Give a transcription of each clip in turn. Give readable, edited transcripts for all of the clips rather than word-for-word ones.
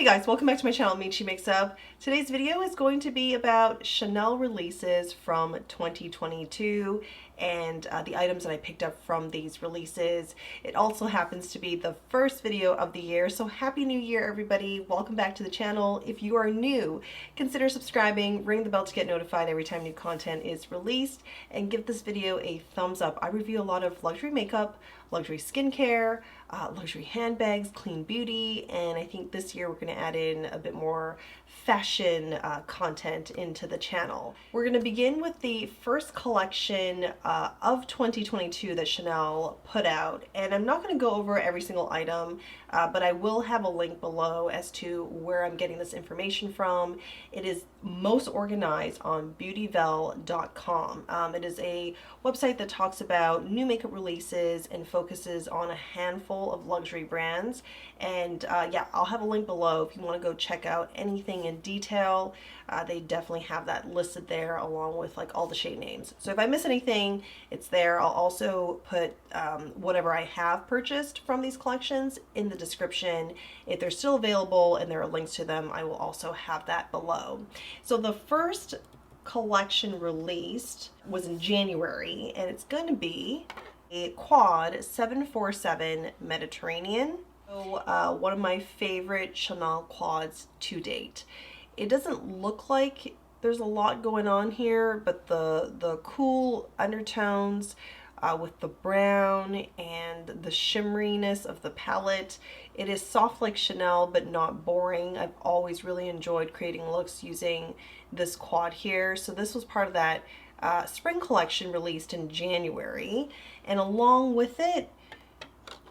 Hey guys, welcome back to my channel, She Makes Up. Today's video is going to be about Chanel releases from 2022 and the items that I picked up from these releases. It also happens to be the first video of the year, so Happy New Year everybody. Welcome back to the channel. If you are new, consider subscribing, ring the bell to get notified every time new content is released, and give this video a thumbs up. I review a lot of luxury makeup, luxury skincare, luxury handbags, clean beauty, and I think this year we're going to add in a bit more fashion content into the channel. We're going to begin with the first collection of 2022 that Chanel put out, and I'm not going to go over every single item, but I will have a link below as to where I'm getting this information from. It is most organized on beautyvel.com. It is a website that talks about new makeup releases and focuses on a handful of luxury brands. And yeah, I'll have a link below if you want to go check out anything in detail. They definitely have that listed there along with like all the shade names. So if I miss anything, it's there. I'll also put whatever I have purchased from these collections in the description. If they're still available and there are links to them, I will also have that below. So the first collection released was in January, and it's going to be a quad 747 Mediterranean. So, one of my favorite Chanel quads to date. It doesn't look like there's a lot going on here, but the cool undertones with the brown and the shimmeriness of the palette. It is soft like Chanel, but not boring. I've always really enjoyed creating looks using this quad here. So this was part of that spring collection released in January. And along with it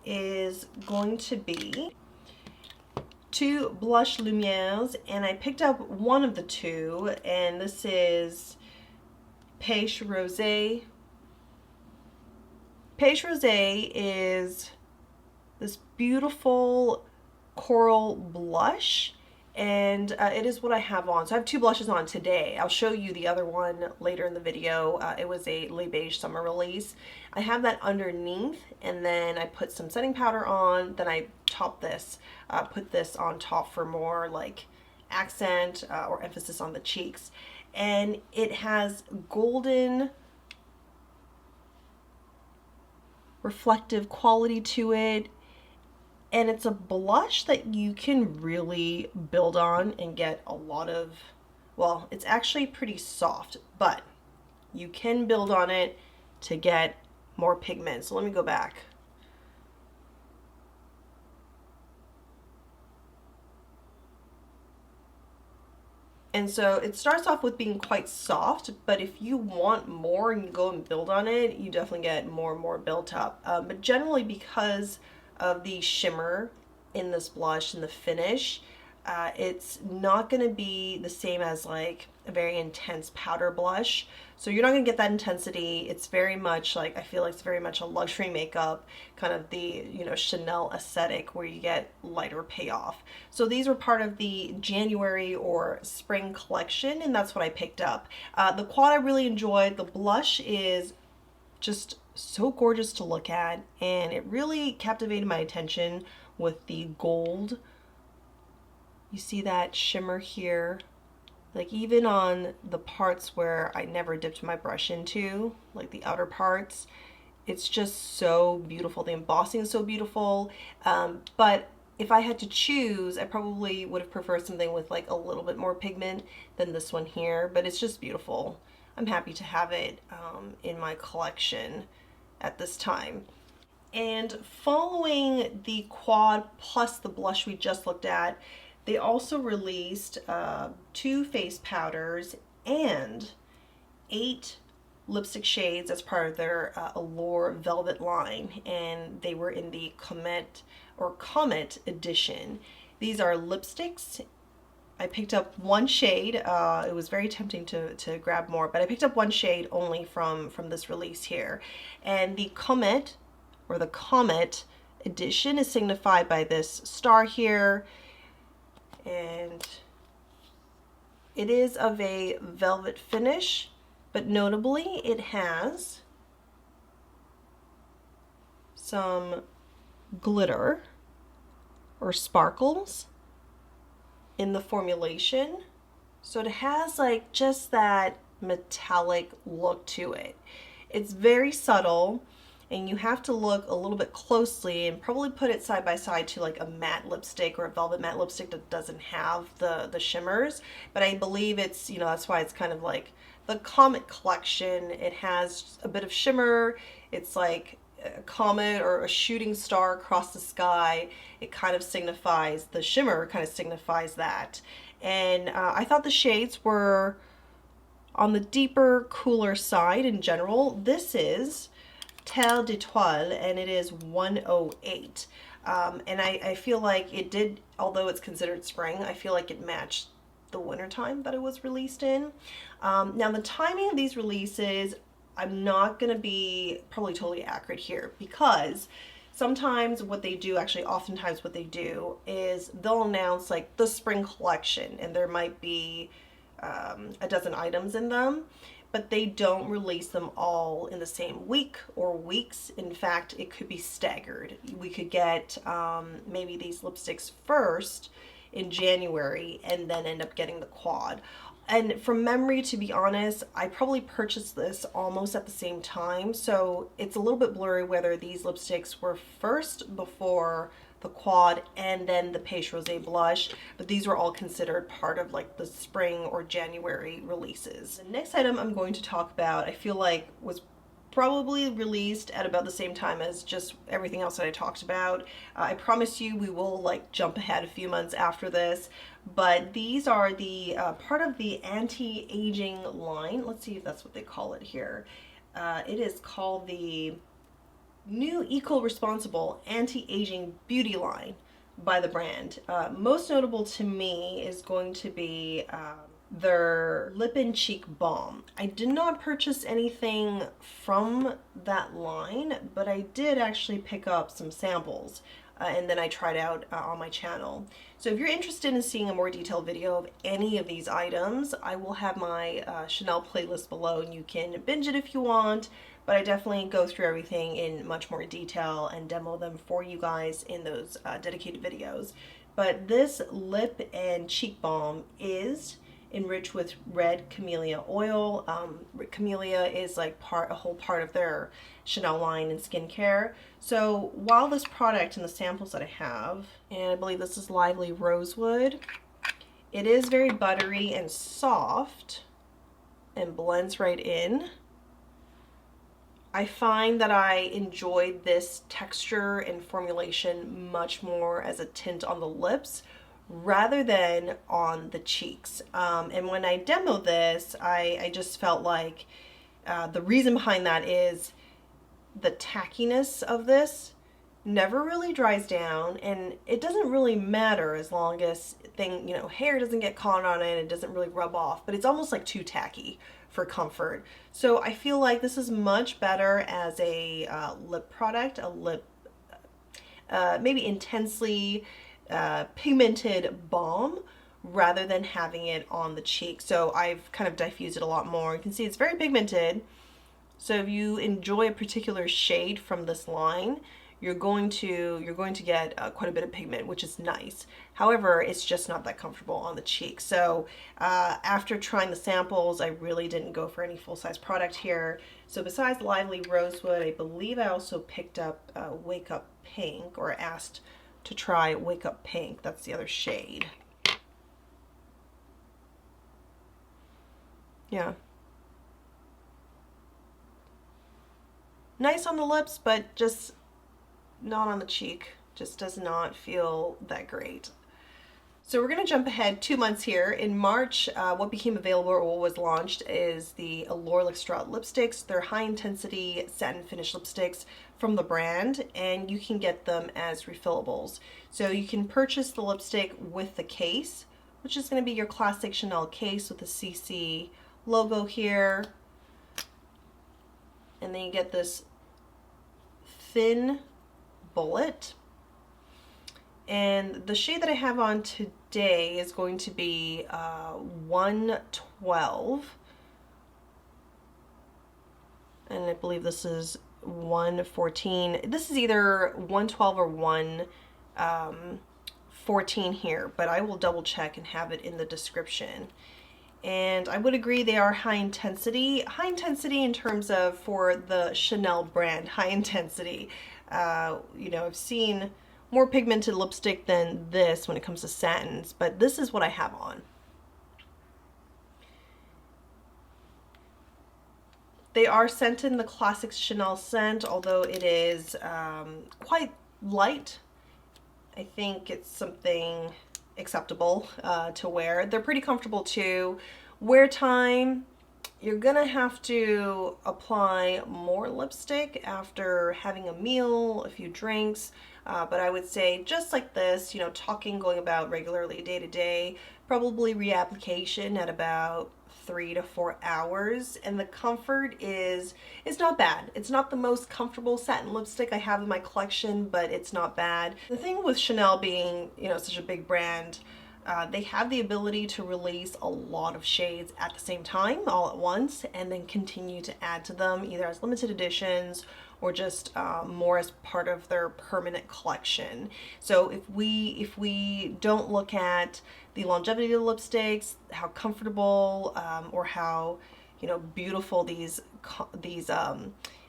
is going to be two blush lumières, and I picked up one of the two, and this is Beige Rosé. Beige Rosé is this beautiful coral blush, and it is what I have on. So I have two blushes on today. I'll show you the other one later in the video. It was a Le Beige summer release. I have that underneath, and then I put some setting powder on, then I top this, put this on top for more like accent or emphasis on the cheeks. And it has golden reflective quality to it, and it's a blush that you can really build on and get a lot of, well, it's actually pretty soft, but you can build on it to get more pigment. So let me go back. And so it starts off with being quite soft, but if you want more and you go and build on it, you definitely get more and more built up. But generally, because of the shimmer in this blush and the finish, it's not going to be the same as like a very intense powder blush. So you're not going to get that intensity. It's very much like, I feel like it's very much a luxury makeup, kind of the, you know, Chanel aesthetic where you get lighter payoff. So these were part of the January or spring collection, and that's what I picked up. The quad I really enjoyed. The blush is just so gorgeous to look at, and it really captivated my attention with the gold. You see that shimmer here, like even on the parts where I never dipped my brush into, like the outer parts, it's just so beautiful. The embossing is so beautiful, but if I had to choose, I probably would have preferred something with like a little bit more pigment than this one here, but it's just beautiful. I'm happy to have it in my collection at this time. And following the quad plus the blush we just looked at, they also released two face powders and 8 lipstick shades as part of their Allure Velvet line, and they were in the Comet Edition. These are lipsticks. I picked up one shade. It was very tempting to grab more, but I picked up one shade only from this release here. And the Comet, or the Comet Edition, is signified by this star here, and it is of a velvet finish, but notably it has some glitter or sparkles in the formulation. So it has like just that metallic look to it. It's very subtle, and you have to look a little bit closely and probably put it side by side to like a matte lipstick or a velvet matte lipstick that doesn't have the shimmers. But I believe it's, you know, that's why it's kind of like the Comet collection. It has a bit of shimmer. It's like a comet or a shooting star across the sky. It kind of signifies, the shimmer kind of signifies that. And I thought the shades were on the deeper, cooler side in general. This is Terre d'Etoile, and it is 108. And I feel like it did, although it's considered spring, I feel like it matched the wintertime that it was released in. Now the timing of these releases, I'm not going to be probably totally accurate here, because sometimes what they do, actually oftentimes what they do, is they'll announce like the spring collection, and there might be a dozen items in them, but they don't release them all in the same week or weeks. In fact, it could be staggered. We could get maybe these lipsticks first in January and then end up getting the quad. And from memory, to be honest, I probably purchased this almost at the same time, so it's a little bit blurry whether these lipsticks were first before the quad and then the Beige Rosé blush, but these were all considered part of like the spring or January releases. The next item I'm going to talk about, I feel like was probably released at about the same time as just everything else that I talked about. I promise you we will like jump ahead a few months after this, but these are the part of the anti-aging line. Let's see if that's what they call it here. It is called the new eco-responsible anti-aging beauty line by the brand. Most notable to me is going to be their lip and cheek balm. I did not purchase anything from that line, but I did actually pick up some samples and then I tried out on my channel. So if you're interested in seeing a more detailed video of any of these items, I will have my Chanel playlist below, and you can binge it if you want, but I definitely go through everything in much more detail and demo them for you guys in those dedicated videos. But this lip and cheek balm is enriched with red camellia oil. Camellia is like a whole part of their Chanel line in skincare. So while this product and the samples that I have, and I believe this is Lively Rosewood, it is very buttery and soft and blends right in. I find that I enjoyed this texture and formulation much more as a tint on the lips rather than on the cheeks. And when I demoed this, I just felt like the reason behind that is the tackiness of this never really dries down, and it doesn't really matter as long as hair doesn't get caught on it, it doesn't really rub off, but it's almost like too tacky for comfort. So I feel like this is much better as a lip product, a lip maybe intensely pigmented balm rather than having it on the cheek. So I've kind of diffused it a lot more. You can see it's very pigmented. So if you enjoy a particular shade from this line, you're going to get quite a bit of pigment, which is nice. However, it's just not that comfortable on the cheek. So after trying the samples, I really didn't go for any full-size product here. So besides Lively Rosewood, I believe I also picked up Wake Up Pink, or asked to try Wake Up Pink. That's the other shade. Yeah. Nice on the lips, but just not on the cheek. Just does not feel that great. So we're going to jump ahead 2 months here. In March, what became available or what was launched is the Allure Laque lipsticks. They're high intensity satin finish lipsticks from the brand, and you can get them as refillables. So you can purchase the lipstick with the case, which is going to be your classic Chanel case with the CC logo here. And then you get this thin bullet. And the shade that I have on today is going to be 112. And I believe this is 114. This is either 112 or 114. 14 here, but I will double check and have it in the description. And I would agree they are high intensity in terms of, for the Chanel brand, high intensity. You know, I've seen more pigmented lipstick than this when it comes to satins, but this is what I have on. They are scented in the classic Chanel scent, although it is quite light. I think it's something acceptable to wear. They're pretty comfortable too. Wear time, you're gonna have to apply more lipstick after having a meal, a few drinks, but I would say just like this, you know, talking, going about regularly day to day, probably reapplication at about 3 to 4 hours, and the comfort is not bad. It's not the most comfortable satin lipstick I have in my collection, but it's not bad. The thing with Chanel being, you know, such a big brand, they have the ability to release a lot of shades at the same time, all at once, and then continue to add to them either as limited editions or just more as part of their permanent collection. So if we don't look at the longevity of the lipsticks, how comfortable or how, you know, beautiful these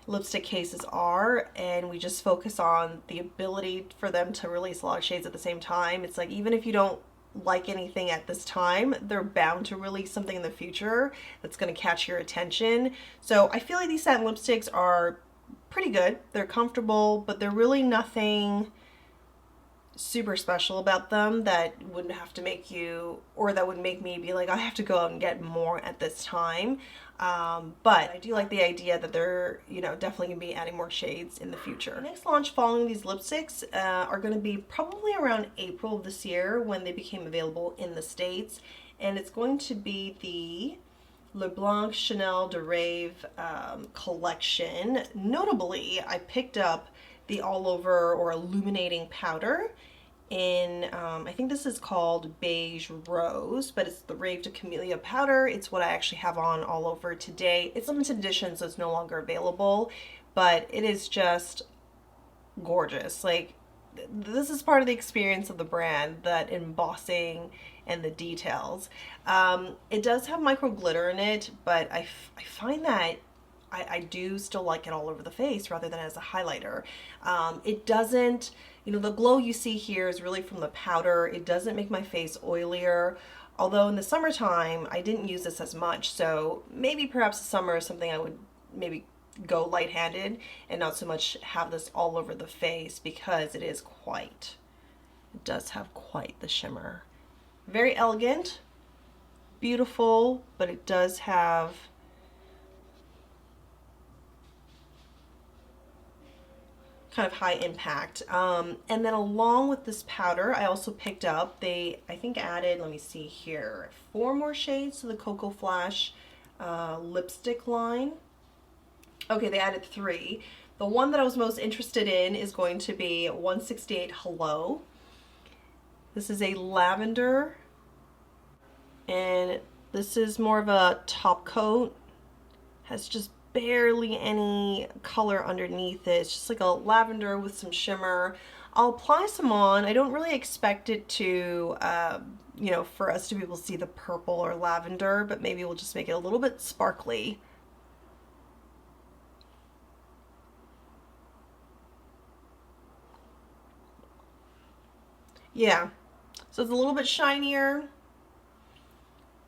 lipstick cases are, and we just focus on the ability for them to release a lot of shades at the same time, it's like even if you don't like anything at this time, they're bound to release something in the future that's going to catch your attention. So I feel like these satin lipsticks are pretty good. They're comfortable, but they're really nothing super special about them that wouldn't have to make you, or that would make me be like, I have to go out and get more at this time. But I do like the idea that they're, you know, definitely gonna be adding more shades in the future. The next launch following these lipsticks are gonna be probably around April of this year when they became available in the States. And it's going to be the Le Blanc Chanel de Rephr collection. Notably, I picked up the all over or illuminating powder in, I think this is called Beige Rose, but it's the Rave de Camellia powder. It's what I actually have on all over today. It's limited edition, so it's no longer available, but it is just gorgeous. Like, this is part of the experience of the brand, that embossing and the details. It does have micro glitter in it, but I find that I do still like it all over the face rather than as a highlighter. It doesn't, you know, the glow you see here is really from the powder. It doesn't make my face oilier, although in the summertime I didn't use this as much, so maybe perhaps the summer is something I would maybe go light-handed and not so much have this all over the face, because it does have quite the shimmer. Very elegant, beautiful, but it does have kind of high impact. And then along with this powder, I also picked up, I think added, let me see here, 4 more shades to the Cocoa Flash lipstick line. Okay, they added 3. The one that I was most interested in is going to be 168 Hello. This is a lavender, and this is more of a top coat. Has just barely any color underneath it. It's just like a lavender with some shimmer. I'll apply some on. I don't really expect it to, you know, for us to be able to see the purple or lavender, but maybe we'll just make it a little bit sparkly. Yeah, so it's a little bit shinier,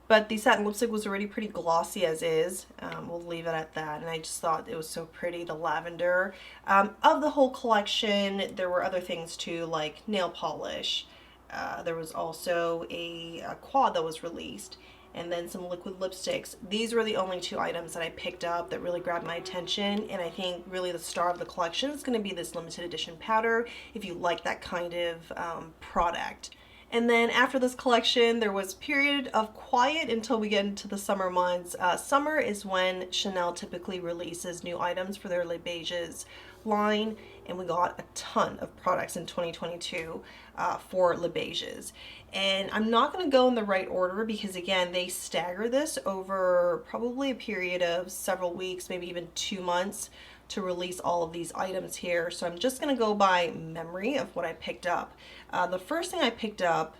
but the satin lipstick was already pretty glossy as is. We'll leave it at that. And I just thought it was so pretty, the lavender. Of the whole collection, there were other things too, like nail polish. There was also a quad that was released, and then some liquid lipsticks. These were the only 2 items that I picked up that really grabbed my attention, and I think really the star of the collection is going to be this limited edition powder, if you like that kind of product. And then after this collection, there was a period of quiet until we get into the summer months. Summer is when Chanel typically releases new items for their Les Beiges line, and we got a ton of products in 2022 for Les Beiges. And I'm not going to go in the right order because, again, they stagger this over probably a period of several weeks, maybe even 2 months, to release all of these items here. So I'm just gonna go by memory of what I picked up. The first thing I picked up,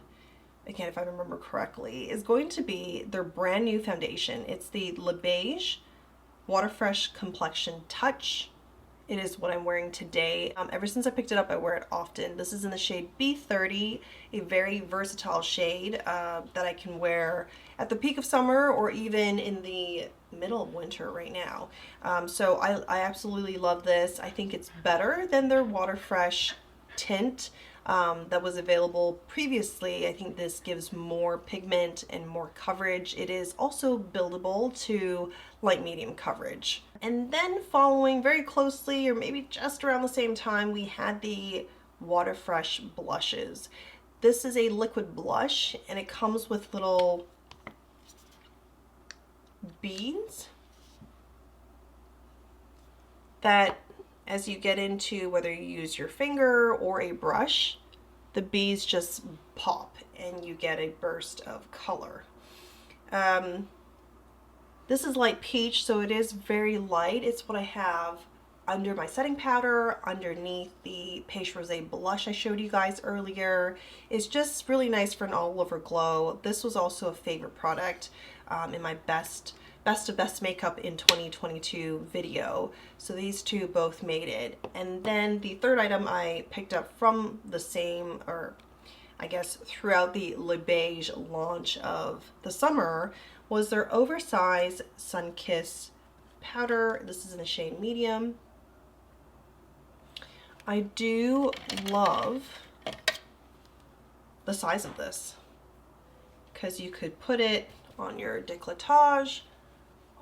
again, if I remember correctly, is going to be their brand new foundation. It's the Beige Water Fresh Complexion Touch. It is what I'm wearing today. Ever since I picked it up, I wear it often. This is in the shade B30, a very versatile shade that I can wear at the peak of summer or even in the middle of winter right now. So I absolutely love this. I think it's better than their Water Fresh tint that was available previously. I think this gives more pigment and more coverage. It is also buildable to light medium coverage. And then following very closely, or maybe just around the same time, we had the Water Fresh blushes. This is a liquid blush and it comes with little beads that, as you get into, whether you use your finger or a brush, the beads just pop and you get a burst of color. This is light peach, so it is very light. It's what I have under my setting powder, underneath the Beige Rosé blush I showed you guys earlier. It's just really nice for an all-over glow. This was also a favorite product in my best of best makeup in 2022 video. So these two both made it. And then the third item I picked up from the same, or I guess throughout the Le Beige launch of the summer, was their oversized Sun-Kiss powder. This is in the shade medium. I do love the size of this because you could put it on your décolletage,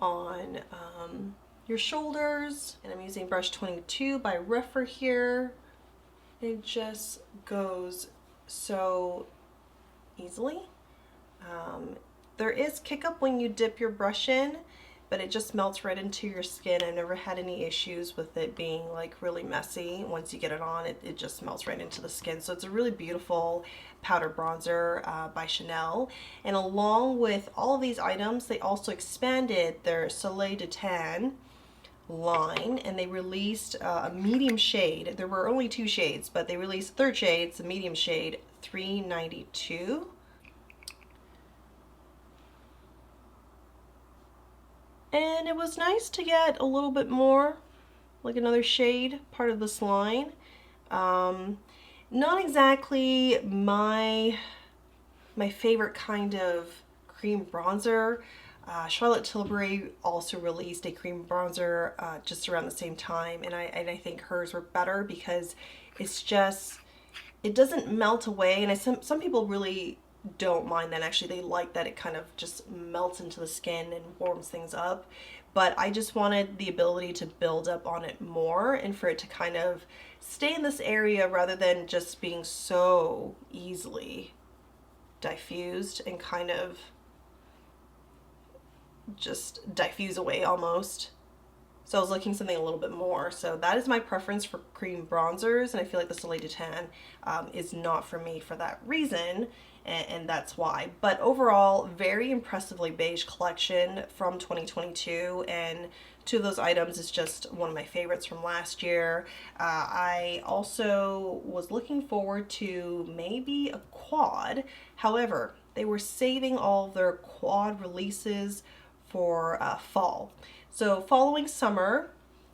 on your shoulders, and I'm using brush 22 by Rephr here. It just goes so easily. There is kick up when you dip your brush in, but it just melts right into your skin. I've never had any issues with it being like really messy. Once you get it on, it just melts right into the skin. So it's a really beautiful powder bronzer by Chanel. And along with all of these items, they also expanded their Soleil de Tan line, and they released a medium shade. There were only 2 shades, but they released a third shade. It's a medium shade, 392. And it was nice to get a little bit more, like another shade, part of this line. Not exactly my favorite kind of cream bronzer. Charlotte Tilbury also released a cream bronzer just around the same time, and I think hers were better because it's just, it doesn't melt away, and some people really don't mind that. Actually, they like that it kind of just melts into the skin and warms things up, but I just wanted the ability to build up on it more and for it to kind of stay in this area rather than just being so easily diffused and kind of just diffuse away almost. So I was looking something a little bit more. So that is my preference for cream bronzers, and I feel like the Soleil de Tan is not for me for that reason, and that's why. But overall, very impressively beige collection from 2022, and 2 of those items is just one of my favorites from last year. I also was looking forward to maybe a quad. However, they were saving all their quad releases for fall. So following summer,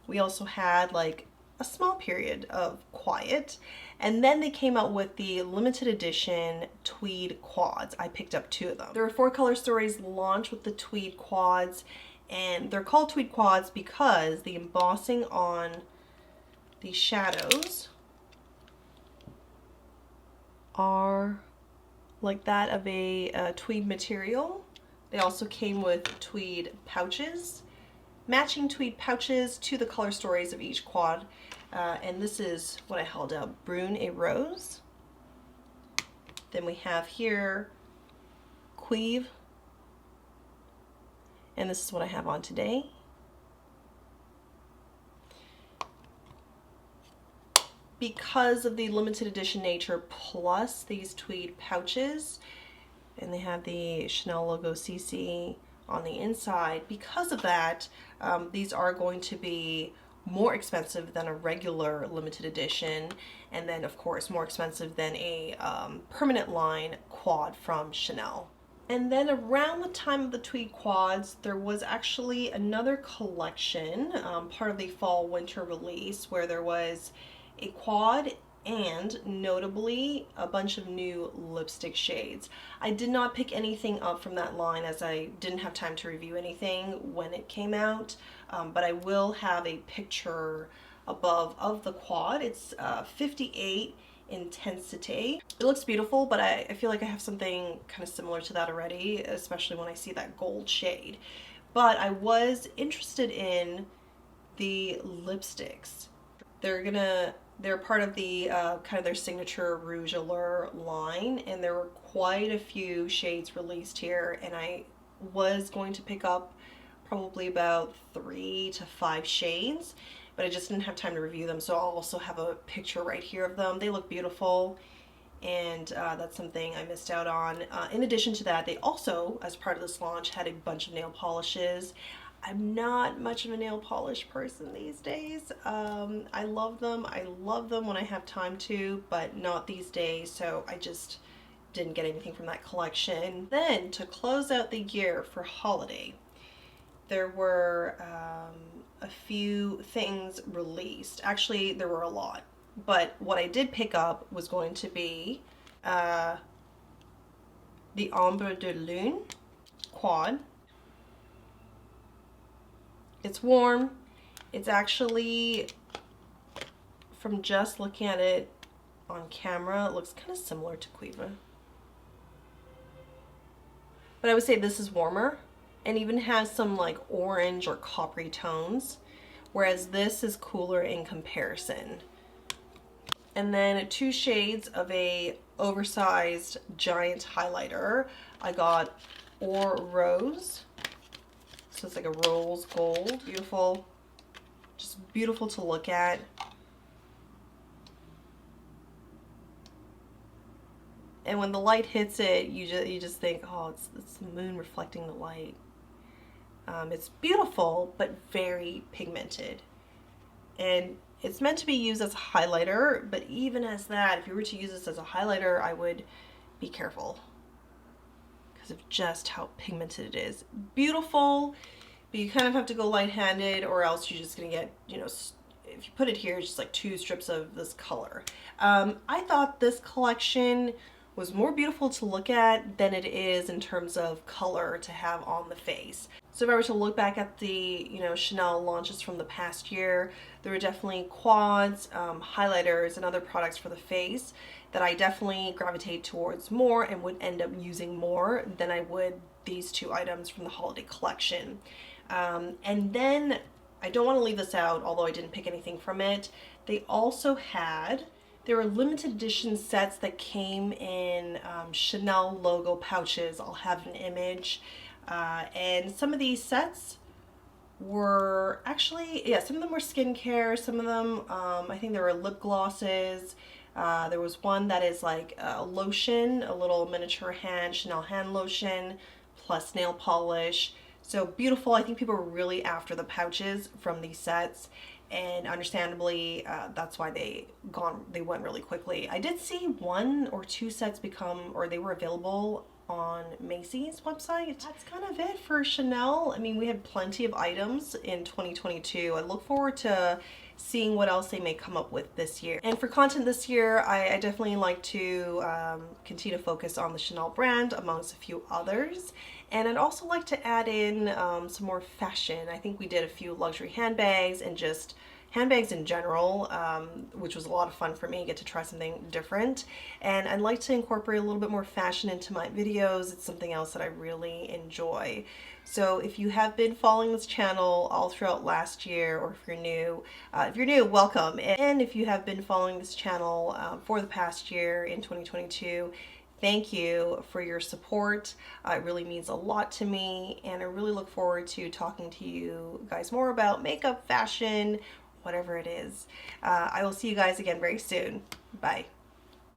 we also had like a small period of quiet, and then they came out with the limited edition Tweed Quads. I picked up 2 of them. There were 4 color stories launched with the Tweed Quads, and they're called Tweed Quads because the embossing on the shadows are like that of a tweed material. They also came with tweed pouches, matching tweed pouches to the color stories of each quad. And this is what I held out, Brune et Rose. Then we have here Cuivre, and this is what I have on today. Because of the limited edition nature plus these tweed pouches, and they have the Chanel logo CC on the inside, because of that, these are going to be more expensive than a regular limited edition, and then of course more expensive than a permanent line quad from Chanel. And then around the time of the Tweed Quads, there was actually another collection, part of the fall winter release, where there was a quad and notably a bunch of new lipstick shades. I did not pick anything up from that line as I didn't have time to review anything when it came out, but I will have a picture above of the quad. It's 58 Intensity. It looks beautiful, but I feel like I have something kind of similar to that already, especially when I see that gold shade. But I was interested in the lipsticks. They're part of the kind of their signature Rouge Allure line, and there were quite a few shades released here, and I was going to pick up probably about 3 to 5 shades, but I just didn't have time to review them, so I'll also have a picture right here of them. They look beautiful, and that's something I missed out on. In addition to that, they also, as part of this launch, had a bunch of nail polishes. I'm not much of a nail polish person these days. I love them. I love them when I have time to, but not these days, so I just didn't get anything from that collection. Then, to close out the year for holiday, there were a few things released. Actually, there were a lot, but what I did pick up was going to be the Ombre de Lune quad. It's warm. It's actually, from just looking at it on camera, it looks kind of similar to Cuivre. But I would say this is warmer, and even has some like orange or coppery tones, whereas this is cooler in comparison. And then 2 shades of a oversized giant highlighter. I got Or Rose, so it's like a rose gold. Beautiful, just beautiful to look at. And when the light hits it, you just think, oh, it's the moon reflecting the light. It's beautiful, but very pigmented. And it's meant to be used as a highlighter, but even as that, if you were to use this as a highlighter, I would be careful because of just how pigmented it is. Beautiful, but you kind of have to go light-handed, or else you're just gonna get, you know, if you put it here, it's just like 2 strips of this color. I thought this collection was more beautiful to look at than it is in terms of color to have on the face. So if I were to look back at the, you know, Chanel launches from the past year, there were definitely quads, highlighters, and other products for the face that I definitely gravitate towards more and would end up using more than I would these 2 items from the holiday collection. And then, I don't want to leave this out, although I didn't pick anything from it, they also had, there were limited edition sets that came in Chanel logo pouches. I'll have an image. And some of these sets were actually, yeah, some of them were skincare, some of them, I think there were lip glosses. There was one that is like a lotion, a little miniature Chanel hand lotion, plus nail polish. So beautiful. I think people were really after the pouches from these sets, and understandably, that's why they went really quickly. I did see 1 or 2 sets they were available on Macy's website. That's kind of it for Chanel. I mean, we had plenty of items in 2022. I look forward to seeing what else they may come up with this year. And for content this year, I definitely like to continue to focus on the Chanel brand amongst a few others. And I'd also like to add in some more fashion. I think we did a few luxury handbags and just handbags in general, which was a lot of fun for me, get to try something different. And I'd like to incorporate a little bit more fashion into my videos. It's something else that I really enjoy. So if you have been following this channel all throughout last year, or if you're new, welcome. And if you have been following this channel for the past year in 2022, thank you for your support. It really means a lot to me, and I really look forward to talking to you guys more about makeup, fashion, whatever it is. I will see you guys again very soon. Bye.